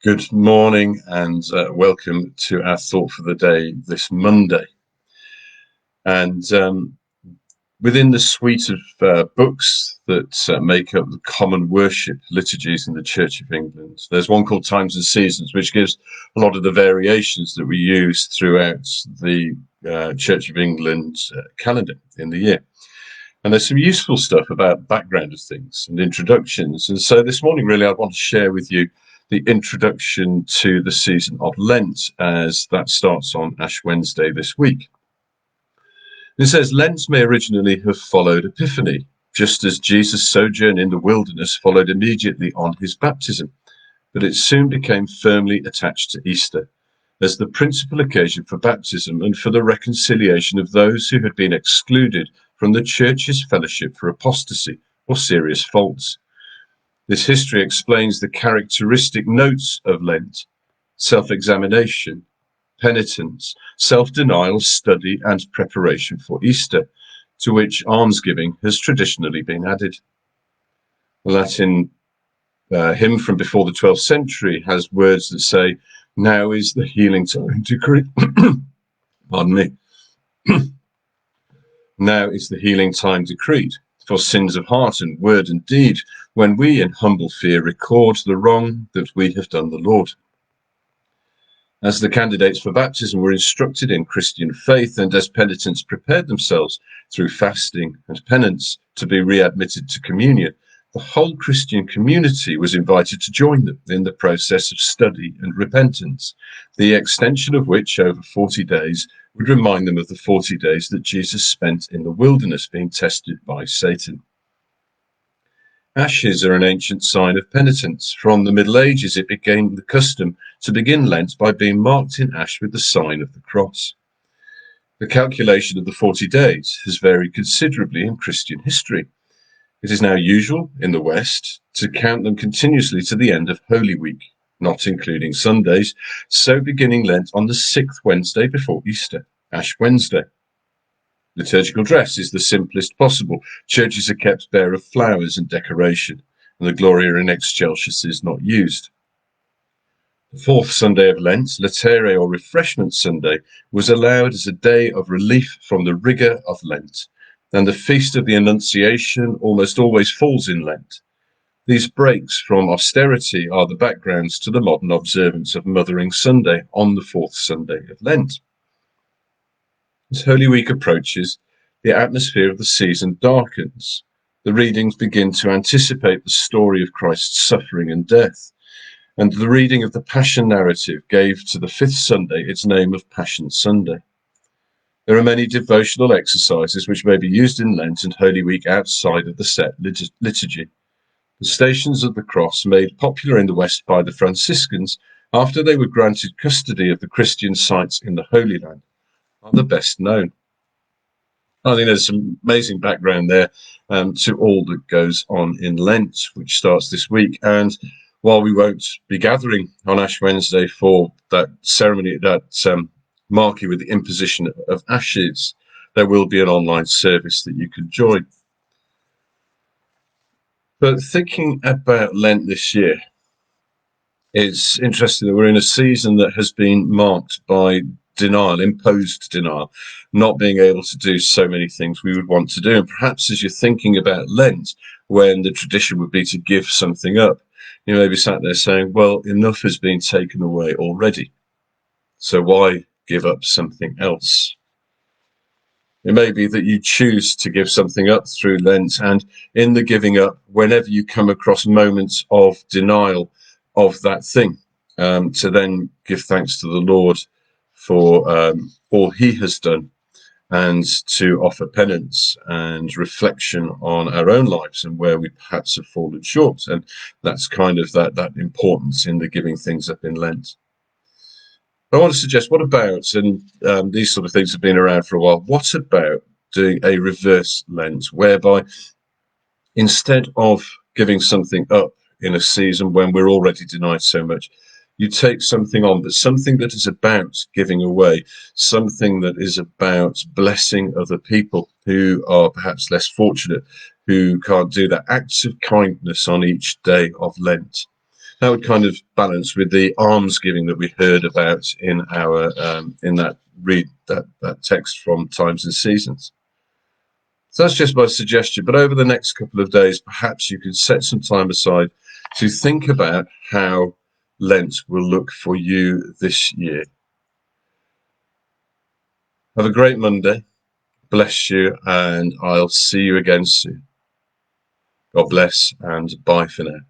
Good morning and welcome to our thought for the day this Monday. And within the suite of books that make up the common worship liturgies in the Church of England, there's one called Times and Seasons, which gives a lot of the variations that we use throughout the Church of England calendar in the year. And there's some useful stuff about background of things and introductions. And so this morning, really, I want to share with you the introduction to the season of Lent, as that starts on Ash Wednesday this week. It says, Lent may originally have followed Epiphany, just as Jesus' sojourn in the wilderness followed immediately on his baptism, but it soon became firmly attached to Easter as the principal occasion for baptism and for the reconciliation of those who had been excluded from the Church's fellowship for apostasy or serious faults. This history explains the characteristic notes of Lent: self-examination, penitence, self-denial, study, and preparation for Easter, to which almsgiving has traditionally been added. The Latin hymn from before the 12th century has words that say, "Now is the healing time decreed." Pardon me. Now is the healing time decreed for sins of heart and word and deed, when we in humble fear record the wrong that we have done the Lord. As the candidates for baptism were instructed in Christian faith, and as penitents prepared themselves through fasting and penance to be readmitted to communion, the whole Christian community was invited to join them in the process of study and repentance, the extension of which over 40 days would remind them of the 40 days that Jesus spent in the wilderness being tested by Satan. Ashes are an ancient sign of penitence. From the Middle Ages, it became the custom to begin Lent by being marked in ash with the sign of the cross. The calculation of the 40 days has varied considerably in Christian history. It is now usual in the West to count them continuously to the end of Holy Week, not including Sundays, so beginning Lent on the 6th Wednesday before Easter, Ash Wednesday. Liturgical dress is the simplest possible. Churches are kept bare of flowers and decoration, and the Gloria in Excelsis is not used. The 4th Sunday of Lent, Latere or Refreshment Sunday, was allowed as a day of relief from the rigour of Lent, and the Feast of the Annunciation almost always falls in Lent. These breaks from austerity are the backgrounds to the modern observance of Mothering Sunday on the 4th Sunday of Lent. As Holy Week approaches, the atmosphere of the season darkens. The readings begin to anticipate the story of Christ's suffering and death, and the reading of the Passion narrative gave to the 5th Sunday its name of Passion Sunday. There are many devotional exercises which may be used in Lent and Holy Week outside of the set liturgy. The Stations of the Cross, made popular in the West by the Franciscans after they were granted custody of the Christian sites in the Holy Land, are the best known. I think there's some amazing background there to all that goes on in Lent, which starts this week. And while we won't be gathering on Ash Wednesday for that ceremony, that marking with the imposition of ashes, there will be an online service that you can join. But thinking about Lent this year, it's interesting that we're in a season that has been marked by denial, imposed denial, not being able to do so many things we would want to do. And perhaps as you're thinking about Lent, when the tradition would be to give something up, you may be sat there saying, well, enough has been taken away already, so why give up something else? It may be that you choose to give something up through Lent, and in the giving up, whenever you come across moments of denial of that thing, to then give thanks to the Lord for all he has done, and to offer penance and reflection on our own lives and where we perhaps have fallen short. And that's kind of that importance in the giving things up in Lent. I want to suggest, what about, and these sort of things have been around for a while, what about doing a reverse Lent, whereby instead of giving something up in a season when we're already denied so much, you take something on, but something that is about giving away, something that is about blessing other people who are perhaps less fortunate, who can't do that, acts of kindness on each day of Lent. That would kind of balance with the almsgiving that we heard about in our in that text from Times and Seasons. So that's just my suggestion. But over the next couple of days, perhaps you can set some time aside to think about how Lent will look for you this year. Have a great Monday. Bless you, and I'll see you again soon. God bless, and bye for now.